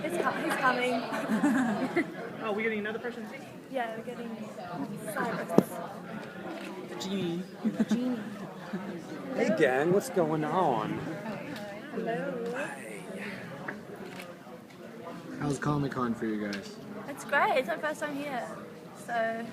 He's coming. Oh, we're getting another person? Yeah, we're getting Cyrus. Genie. Genie. Hey gang, what's going on? Hello. How's Comic-Con for you guys? It's great. It's my first time here, so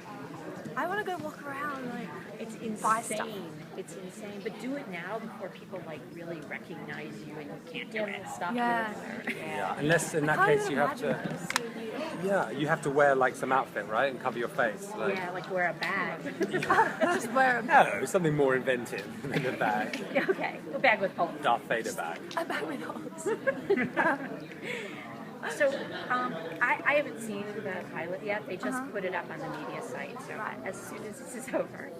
I want to go walk around. Like, It's buy stuff. insane. It's insane. But do it now before people like really recognize you and you can't do it. Stop Yeah. Yeah, unless in that I can't case even you have to. imagine seeing you. Yeah, you have to wear like some outfit, right, and cover your face. Like, Yeah, like wear a bag. Just wear no, something more inventive than a bag. Yeah, okay, a bag with holes. Darth Vader bag. a bag with holes. So, I haven't seen the pilot yet. They just put it up on the media site. So Right. as soon as this is over,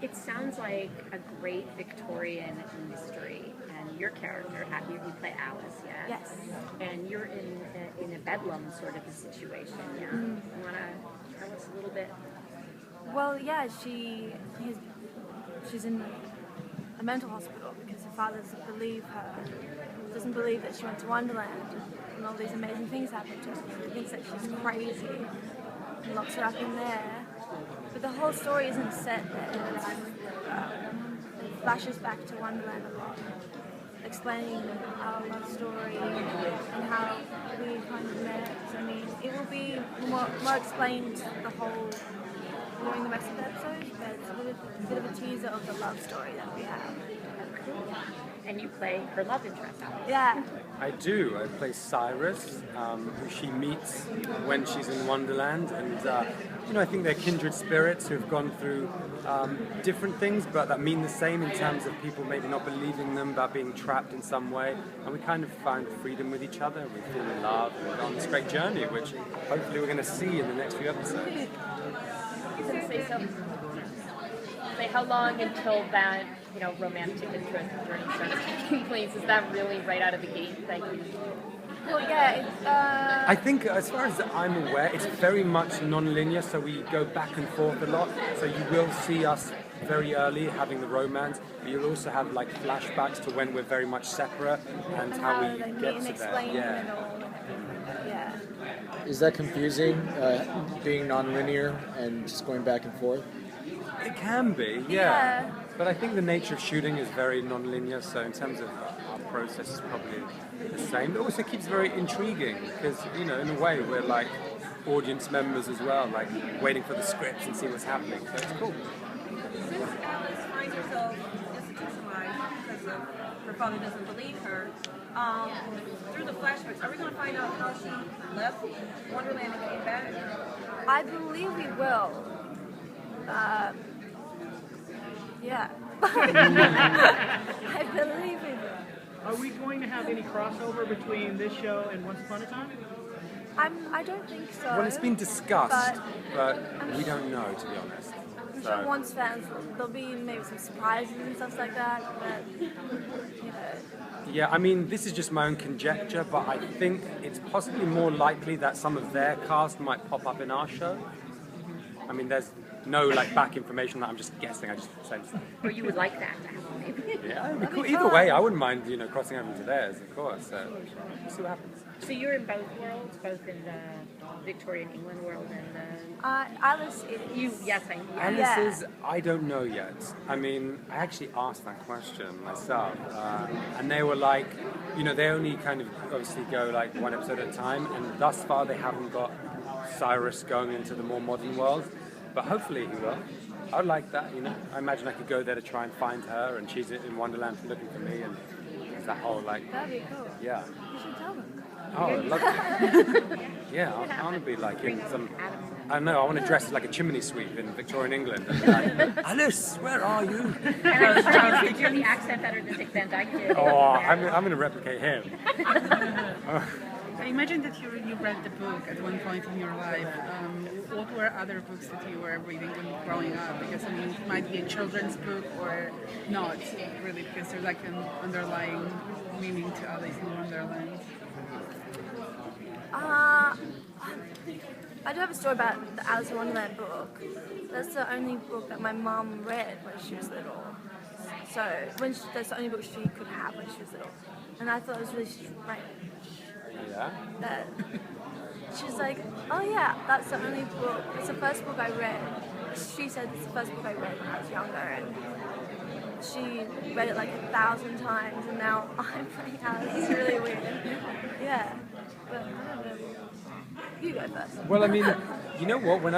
it sounds like a great Victorian mystery. And your character, you play Alice, yeah? Yes. And you're in a bedlam sort of a situation, yeah? You want to tell us a little bit? Well, yeah, she's in a mental hospital because her father doesn't believe that she went to Wonderland and all these amazing things happened to her. He thinks that she's crazy and locks her up in there. But the whole story isn't set there. It flashes back to Wonderland a lot, explaining our love story and how we kind of met. I mean, it will be more explained the whole during the rest of the episode, but it's a bit of a teaser of the love story that we have. And you play her love interest, Alice. Yeah. I do. I play Cyrus, who she meets when she's in Wonderland, and I think they're kindred spirits who've gone through different things, but that mean the same in terms of people maybe not believing them, about being trapped in some way, and we kind of find freedom with each other. We feel in love and we're on this great journey, which hopefully we're going to see in the next few episodes. Say how long until that romantic interest journey starts taking place? Is that really right out of the gate? Like, Well, yeah. I think, as far as I'm aware, it's very much non-linear, so we go back and forth a lot. So you will see us very early having the romance, but you'll also have like flashbacks to when we're very much separate and how we they meet get and to explain there. it all and everything. Yeah. Is that confusing, being non-linear and just going back and forth? It can be, yeah. But I think the nature of shooting is very non-linear, so in terms of our process is probably the same. It also keeps very intriguing because, in a way, we're like audience members as well, like waiting for the scripts and see what's happening. So it's cool. Since Alice finds herself institutionalized because her father doesn't believe her, through the flashbacks, are we going to find out how she left Wonderland and came back? I believe we will. Yeah. I believe we will. Are we going to have any crossover between this show and Once Upon a Time? I don't think so. Well, it's been discussed, but I'm we don't know, to be honest. I'm sure once fans, there'll be maybe some surprises and stuff like that, but, Yeah, I mean, this is just my own conjecture, but I think it's possibly more likely that some of their cast might pop up in our show. I mean, there's no back information that I'm just guessing. I just say stuff. or you would like that to happen, maybe? Yeah, it'd be cool. Either way, I wouldn't mind, crossing over to theirs, of course. So we'll see what happens. So you're in both worlds, both in the Victorian England world and the... Alice is. Yes, I know. Alice is, I don't know yet. I mean, I actually asked that question myself, and they were like, they only kind of obviously go one episode at a time, and thus far they haven't got Cyrus going into the more modern world, but hopefully he will. I would like that, I imagine I could go there to try and find her, and she's in Wonderland looking for me, and it's that whole That'd be cool. yeah. You should tell them. Oh, I'd love to. Yeah, I want to be in some. I don't know. I want to dress like a chimney sweep in Victorian England. And be like, Alice, where are you? And I'm sure you can do the accent better than Dick Van Dyke did. Oh, I'm going to replicate him. I imagine that you read the book at one point in your life. What were other books that you were reading when growing up? Because it might be a children's book or not, really, because there's an underlying meaning to Alice in Wonderland. I do have a story about the Alice in Wonderland book. That's the only book that my mum read when she was little. So that's the only book she could have when she was little. And I thought it was really strange. Yeah. that she's like, oh yeah, that's the only book, it's the first book I read. She said it's the first book I read when I was younger, and she read it like 1,000 times, and now I'm playing Alice. It's really weird. Yeah, but I don't know. You go first. Well, I mean, you know what? When I was